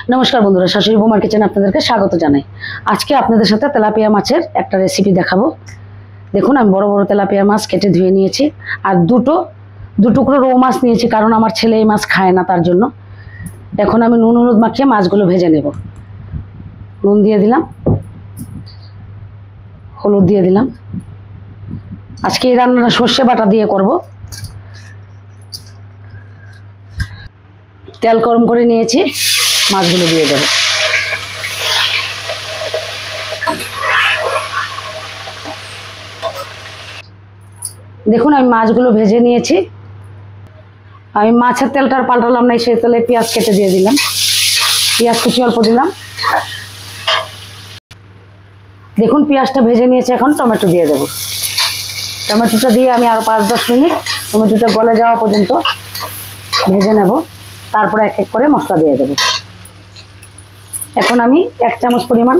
নমস্কার বন্ধুরা, শাশুড়ি বৌমার কিচেনে আপনাদেরকে স্বাগত জানাই। আজকে আপনাদের সাথে তেলাপিয়া মাছের একটা রেসিপি দেখাবো। দেখুন, আমি বড় বড় তেলাপিয়া মাছ কেটে ধুয়ে নিয়েছি, আর দু টুকরো রৌ মাছ নিয়েছি, কারণ আমার ছেলে এই মাছ খায় না, তার জন্য। এখন আমি নুন হলুদ মাখিয়ে মাছগুলো ভেজে নেব। নুন দিয়ে দিলাম, হলুদ দিয়ে দিলাম। আজকে এই রান্নাটা সর্ষে বাটা দিয়ে করব। তেল গরম করে নিয়েছি, মাছগুলো দিয়ে দেব। দেখুন, আমি মাছগুলো ভেজে নিয়েছি। আমি মাছের তেলটা পাল্টালাম না, সেই তেলে পেঁয়াজ কেটে দিয়ে দিলাম, পেঁয়াজ কুচি অল্প দিলাম। দেখুন, পেঁয়াজটা ভেজে নিয়েছি, এখন টমেটো দিয়ে দেব। টমেটোটা দিয়ে আমি আরো 5-10 মিনিট টমেটোটা গলে যাওয়া পর্যন্ত ভেজে নেব। তারপরে এক এক করে মশলা দিয়ে দেব। এখন আমি 1 চামচ পরিমাণ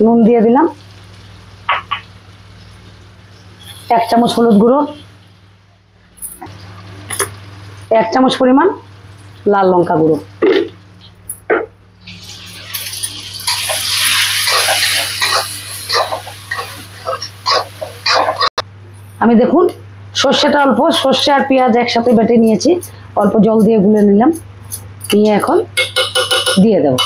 নুন দিয়ে দিলাম, 1 চামচ হলুদ গুঁড়ো, 1 চামচ পরিমাণ লাল লঙ্কা গুঁড়ো। আমি দেখুন, সর্ষেটা অল্প, সর্ষে আর পেঁয়াজ একসাথে বেটে নিয়েছি, অল্প জল দিয়ে গুলে নিলাম, নিয়ে এখন দিয়ে দেব।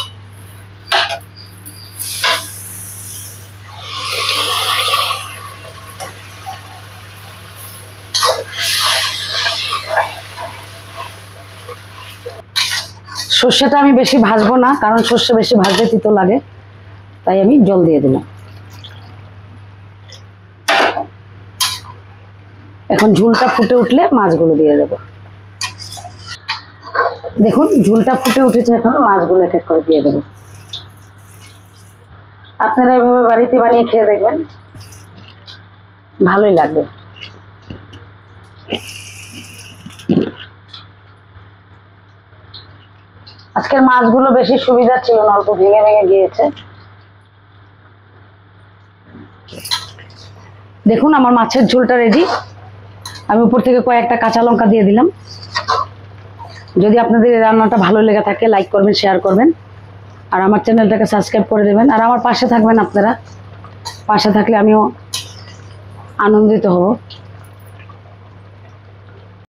সর্ষেটা আমি বেশি ভাজবো না, কারণ সর্ষে বেশি ভাজলে তিতো লাগে, তাই আমি জল দিয়ে দিলাম। এখন ঝোলটা ফুটে উঠলে মাছগুলো দিয়ে দেব। দেখুন, ঝোলটা ফুটে উঠেছে, এখন মাছগুলো এক এক করে দিয়ে দেব। আপনারা এভাবে বাড়িতে বানিয়ে খেয়ে দেখবেন, ভালোই লাগবে। আজকের মাছগুলো বেশি সুবিধা ছিল না, অল্প ভেঙে ভেঙে গিয়েছে। দেখুন, আমার মাছের ঝোলটা রেডি। আমি উপর থেকে কয়েকটা কাঁচা লঙ্কা দিয়ে দিলাম। যদি আপনাদের এই রান্নাটা ভালো লেগে থাকে, লাইক করবেন, শেয়ার করবেন, আর আমার চ্যানেলটাকে সাবস্ক্রাইব করে দেবেন, আর আমার পাশে থাকবেন। আপনারা পাশে থাকলে আমিও আনন্দিত হব।